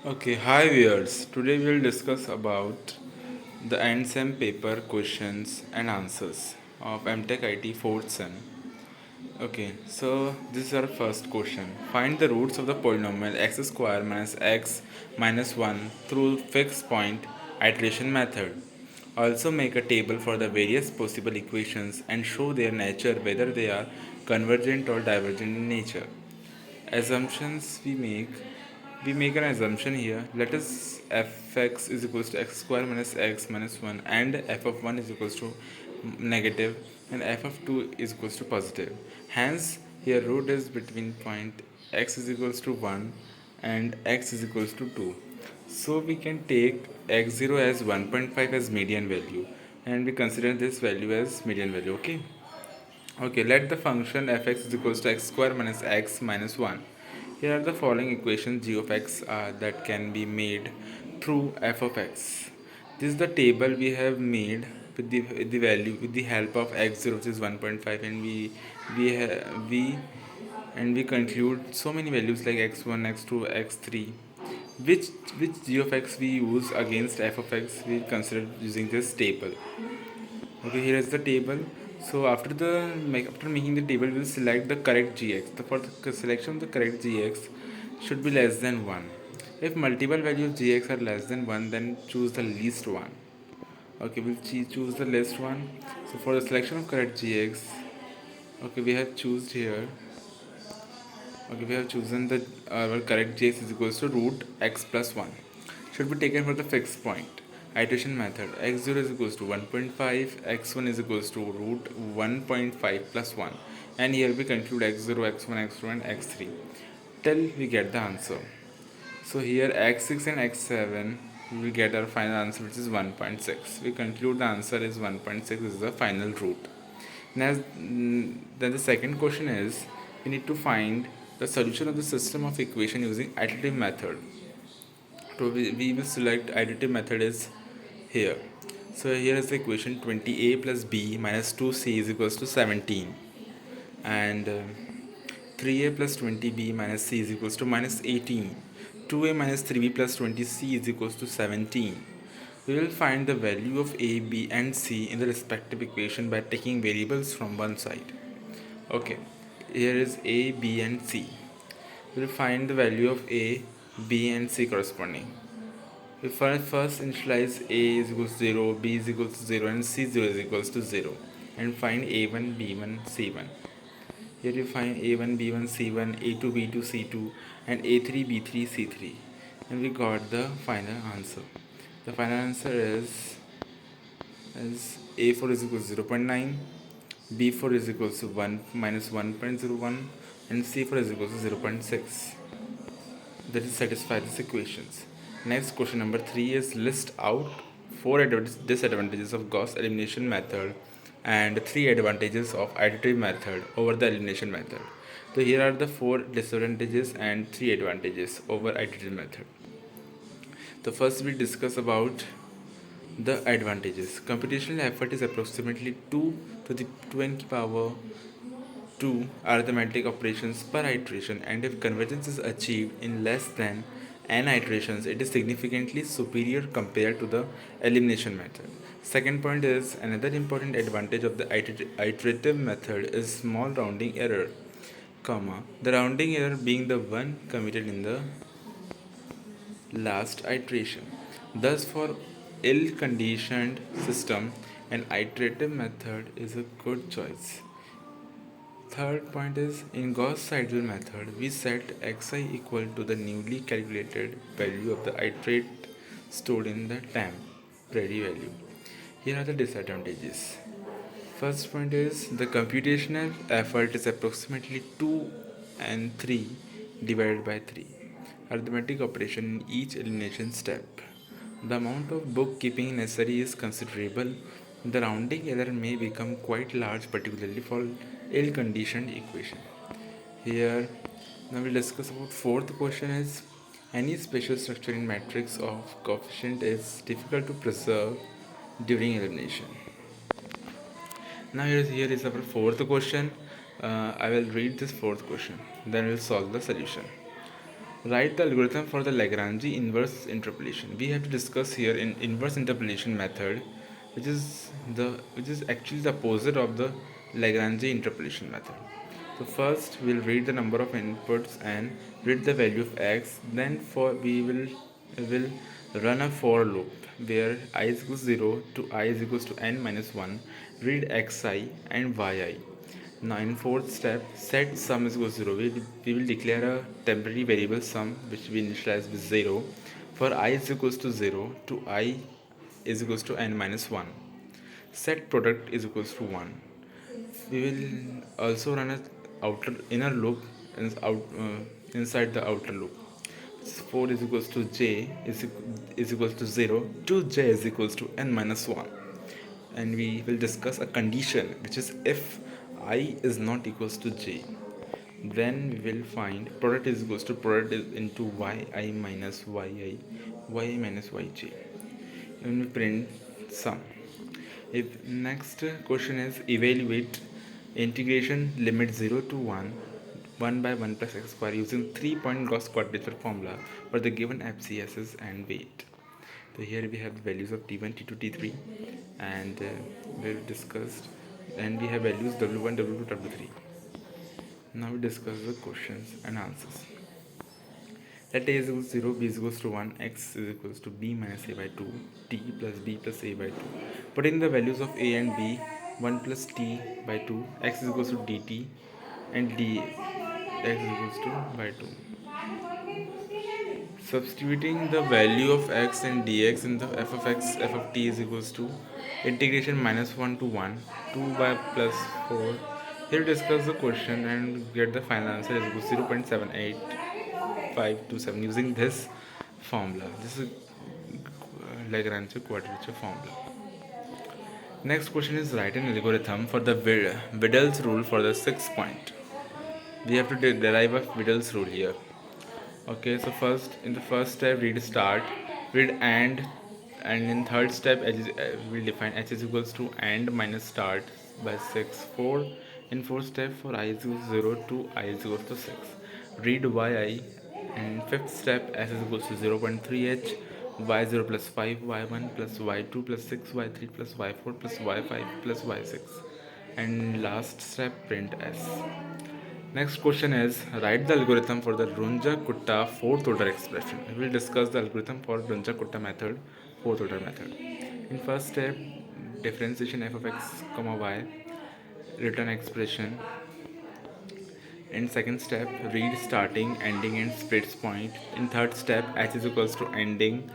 Okay, hi viewers. Today we will discuss about the endsem paper questions and answers of MTech IT 4th sem. Okay, so this is our first question. Find the roots of the polynomial x square minus x minus 1 through fixed point iteration method. Also make a table for the various possible equations and show their nature, whether they are convergent or divergent in nature. Assumptions we make an assumption here. Let us fx is equals to x square minus x minus 1 and f of 1 is equals to negative and f of 2 is equals to positive. Hence here root is between point x is equals to 1 and x is equals to 2. So we can take x0 as 1.5 as median value and we consider this value as median value. Okay, let the function fx is equals to x square minus x minus 1. Here are the following equations g of x that can be made through f of x. This is the table we have made with the value with the help of x0 which is 1.5 and we conclude so many values like x1, x2, x3. Which which g of x we use against f of x we consider using this table. Okay, here is the table. So after making the table, we'll select the correct gx. For the selection of the correct gx should be less than 1. If multiple values of gx are less than 1, then choose the least one. Okay, we'll choose the least one. So for the selection of correct gx, okay, we have chosen here. Okay, we have chosen the our correct gx is equals to root x plus 1. Should be taken for the fixed point. Iteration method x0 is equals to 1.5, x1 is equals to root 1.5 plus 1. And here we conclude x0, x1, x2 and x3 till we get the answer. So here x6 and x7 we will get our final answer which is 1.6. We conclude the answer is 1.6 is the final root. Then the second question is we need to find the solution of the system of equation using iterative method. So we will select additive method is here. So here is the equation 20a plus b minus 2c is equals to 17 and 3a plus 20b minus c is equals to minus 18. 2a minus 3b plus 20c is equals to 17. We will find the value of a, b and c in the respective equation by taking variables from one side. Okay, here is a, b and c. We will find the value of a, b and c corresponding. We first initialize a is equals to 0, b is equals to 0 and c0 is equals to 0 and find a1, b1, c1. Here you find a1, b1, c1, a2, b2, c2 and a3, b3, c3 and we got the final answer. The final answer is a4 is equals to 0.9, b4 is equals to 1 minus 1.01 and c4 is equals to 0.6. That is satisfy these equations. Next question number 3 is list out 4 disadvantages of Gauss elimination method and 3 advantages of additive method over the elimination method. So here are the 4 disadvantages and 3 advantages over additive method. The first we discuss about the advantages. Computational effort is approximately 2 to the 20 power 2 arithmetic operations per iteration, and if convergence is achieved in less than n iterations, it is significantly superior compared to the elimination method. Second point is another important advantage of the iterative method is small rounding error, comma, the rounding error being the one committed in the last iteration. Thus, for ill-conditioned system, an iterative method is a good choice. Third point is in Gauss-Seidel method, we set xi equal to the newly calculated value of the iterate stored in the temporary value. Here are the disadvantages. First point is the computational effort is approximately 2 and 3 divided by 3. Arithmetic operation in each elimination step. The amount of bookkeeping necessary is considerable. The rounding error may become quite large, particularly for ill-conditioned equation. Here, now we'll discuss about fourth question is any special structure in matrix of coefficient is difficult to preserve during elimination. Now here is our fourth question. I will read this fourth question, then we'll solve the solution. Write the algorithm for the Lagrange inverse interpolation. We have to discuss here in inverse interpolation method, which is actually the opposite of the Lagrange interpolation method. So first we'll read the number of inputs and read the value of x. Then for we will run a for loop where I is equals 0 to I is equals to n minus 1. Read xi and yi. Now in fourth step, set sum is equals to 0. We will declare a temporary variable sum which we initialize with 0 for I is equals to 0 to I is equals to n minus 1. Set product is equals to 1. We will also run a outer inner loop inside the outer loop. 4 is equals to j is equals to 0 to j is equals to n minus 1. And we will discuss a condition which is if I is not equals to j, then we will find product is equals to product is into yi minus yi minus yj, and we print sum. If next question is evaluate integration limit 0 to 1 by 1 plus x square using 3-point Gauss quadrature formula for the given FCSs and weight. So here we have the values of t1, t2, t3, and we've discussed, and we have values w1, w2, w3. Now we discuss the questions and answers. Let a is equals to 0, b is equals to 1, x is equals to b minus a by 2, t plus b plus a by 2. Put in the values of a and b, 1 plus t by 2, x is equals to dt, and d x is equals to by 2. Substituting the value of x and dx in the f of x, f of t is equals to integration minus 1 to 1, 2 by plus 4. Here discuss the question and get the final answer is equals to 0.78527 using this formula. This is Lagrange quadrature formula. Next question is write an algorithm for the Vidal's rule for the 6 point. We have to derive a Vidal's rule here. Okay, so first in the first step read start, read and in third step we'll define h is equals to and minus start by 6 4. In fourth step for I is equals to 0 to I is equals to 6, read yi, and fifth step s is equals to 0.3h, y0 plus 5, y1 plus y2 plus 6, y3 plus y4 plus y5 plus y6, and last step print s. Next question is write the algorithm for the Runja-Kutta fourth order expression. We will discuss the algorithm for Runja-Kutta method, fourth order method. In first step, differentiation f of x comma y, return expression. In second step, read starting, ending, and splits point. In third step, h is equals to ending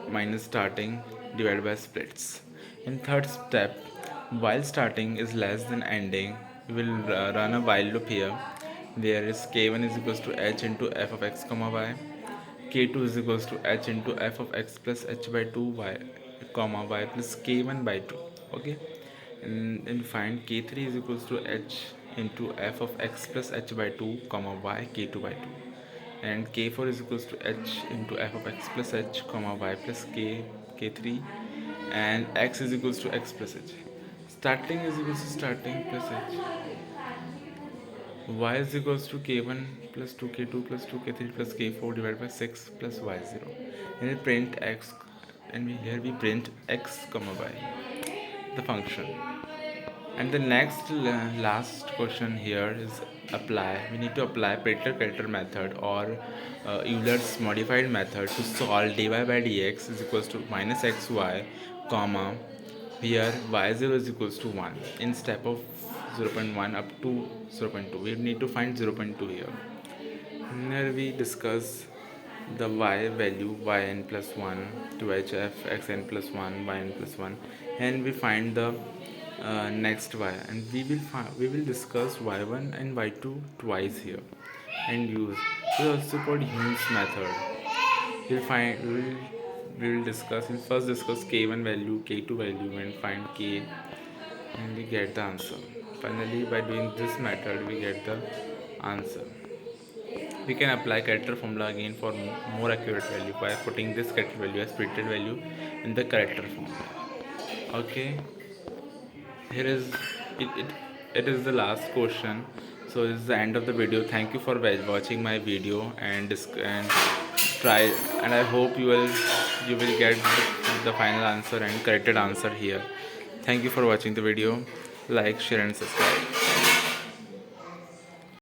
minus starting divided by splits. In third step, while starting is less than ending, we will run a while loop here, where is k1 is equals to h into f of x comma y, k2 is equals to h into f of x plus h by 2 y comma y plus k1 by 2. Okay, and find k3 is equals to h into f of x plus h by 2 comma y k2 by 2, and k4 is equals to h into f of x plus h comma y plus k3, and x is equals to x plus h. Starting is equals to starting plus h, y is equals to k1 plus 2k2 plus 2k3 plus k4 divided by 6 plus y0, and we print x, and here we print x comma y, the function. And the next last question here is apply. We need to apply Prater-Kelter method or Euler's modified method to solve dy by dx is equals to minus xy, comma, here y0 is equals to 1 in step of 0.1 up to 0.2. We need to find 0.2 here. Here we discuss the y value yn plus 1 to hf xn plus 1 yn plus 1, and we find the next y, and we will discuss y1 and y2 twice here and use this is also called Hume's method. We'll first discuss k1 value, k2 value, and find k, and we get the answer. Finally, by doing this method we get the answer. We can apply character formula again for more accurate value by putting this character value as printed value in the character formula. Okay, here is it is the last question. So this is the end of the video. Thank you for watching my video and try, and I hope you will get the final answer and corrected answer here. Thank you for watching the video. Like, share and subscribe.